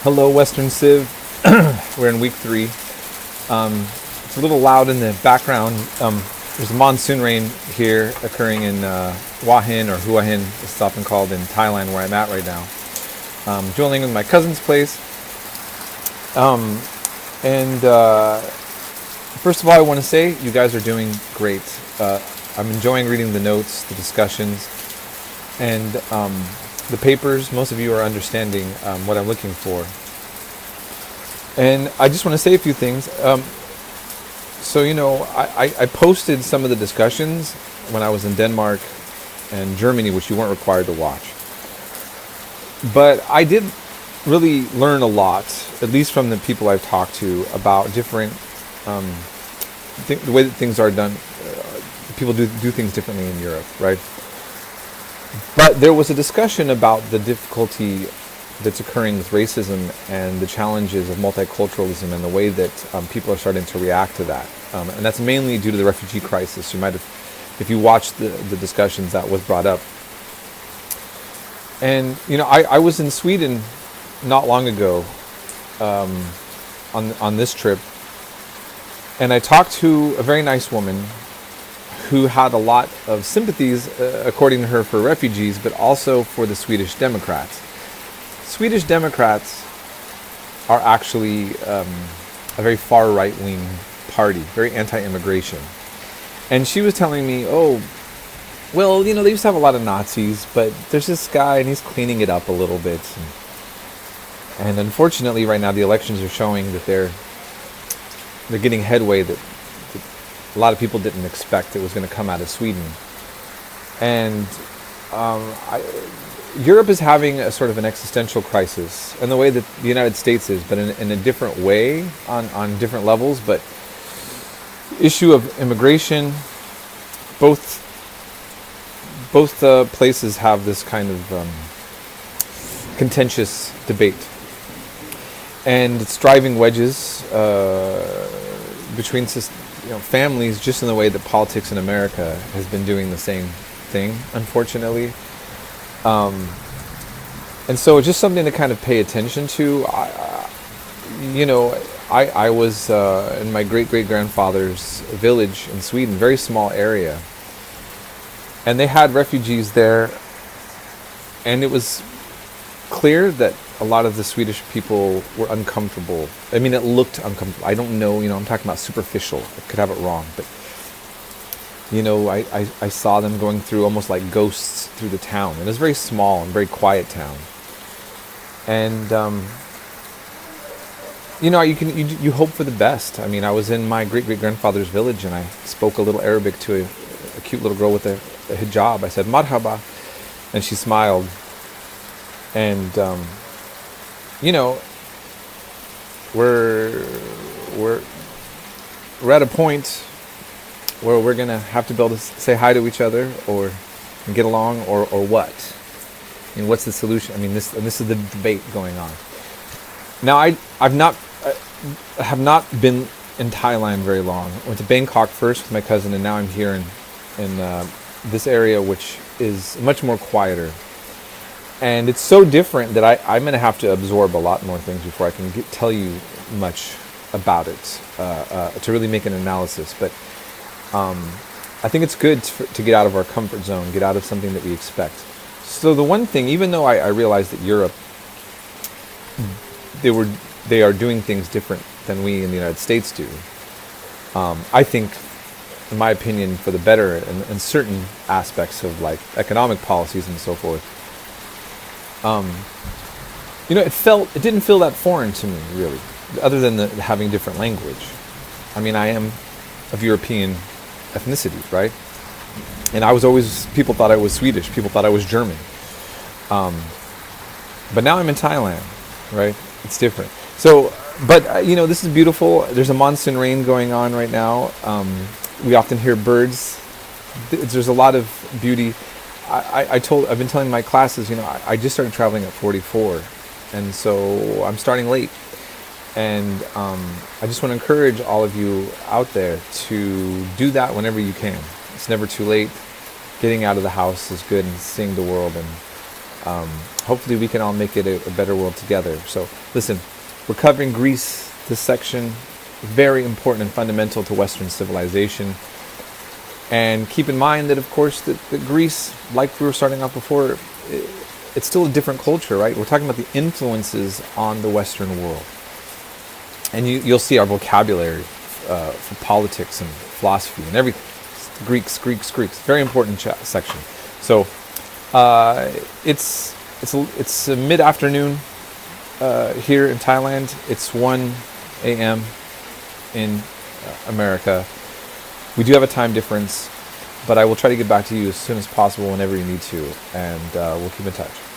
Hello, Western Civ. We're in week 3. It's a little loud in the background. There's a monsoon rain here occurring in Hua Hin, or Hua Hin, it's often called in Thailand, where I'm at right now. Dwelling in my cousin's place. First of all, I want to say you guys are doing great. I'm enjoying reading the notes, the discussions, and the papers. Most of you are understanding what I'm looking for. And I just want to say a few things. I posted some of the discussions when I was in Denmark and Germany, which you weren't required to watch. But I did really learn a lot, at least from the people I've talked to, about different, the way that things are done. People do things differently in Europe, right? But there was a discussion about the difficulty that's occurring with racism and the challenges of multiculturalism and the way that people are starting to react to that. And that's mainly due to the refugee crisis. You might have, if you watched the discussions, that was brought up. And, I was in Sweden not long ago on this trip, and I talked to a very nice woman who had a lot of sympathies, according to her, for refugees, but also for the Swedish Democrats. Swedish Democrats are actually a very far right-wing party, very anti-immigration. And she was telling me, they used to have a lot of Nazis, but there's this guy and he's cleaning it up a little bit. And unfortunately, right now, the elections are showing that they're getting headway that a lot of people didn't expect it was going to come out of Sweden. And Europe is having a sort of an existential crisis in the way that the United States is, but in a different way, on different levels. But issue of immigration, both places have this kind of contentious debate. And it's driving wedges between families, just in the way that politics in America has been doing the same thing, unfortunately. And so it's just something to kind of pay attention to. I was in my great-great-grandfather's village in Sweden, very small area. And they had refugees there. And it was clear that a lot of the Swedish people were uncomfortable. I mean, it looked uncomfortable. I don't know, I'm talking about superficial. I could have it wrong, but I saw them going through almost like ghosts through the town. And it was a very small and very quiet town. And you hope for the best. I mean, I was in my great-great-grandfather's village, and I spoke a little Arabic to a cute little girl with a hijab. I said, "Marhaba," and she smiled. And we're at a point where we're gonna have to be able to say hi to each other, or get along, or what? I mean, what's the solution? I mean, this is the debate going on. Now, I have not been in Thailand very long. I went to Bangkok first with my cousin, and now I'm here in this area, which is much more quieter. And it's so different that I'm going to have to absorb a lot more things before I can tell you much about it, to really make an analysis. But I think it's good to get out of our comfort zone, get out of something that we expect. So the one thing, even though I realize that Europe, they are doing things different than we in the United States do, I think, in my opinion, for the better in certain aspects of like economic policies and so forth. It didn't feel that foreign to me, really, other than having different language. I mean, I am of European ethnicity, right? And people thought I was Swedish, people thought I was German. But now I'm in Thailand, right? It's different. So, but this is beautiful. There's a monsoon rain going on right now. We often hear birds. There's a lot of beauty. I've been telling my classes, I just started traveling at 44, and so I'm starting late. And I just want to encourage all of you out there to do that whenever you can. It's never too late. Getting out of the house is good, and seeing the world. And Hopefully we can all make it a better world together. So listen, we're covering Greece, this section, very important and fundamental to Western civilization. And keep in mind that, of course, that Greece, like we were starting off before, it's still a different culture, right? We're talking about the influences on the Western world. And you'll see our vocabulary for politics and philosophy and everything. Greeks. Very important section. So it's mid-afternoon here in Thailand. It's 1 a.m. in America. We do have a time difference, but I will try to get back to you as soon as possible whenever you need to, and we'll keep in touch.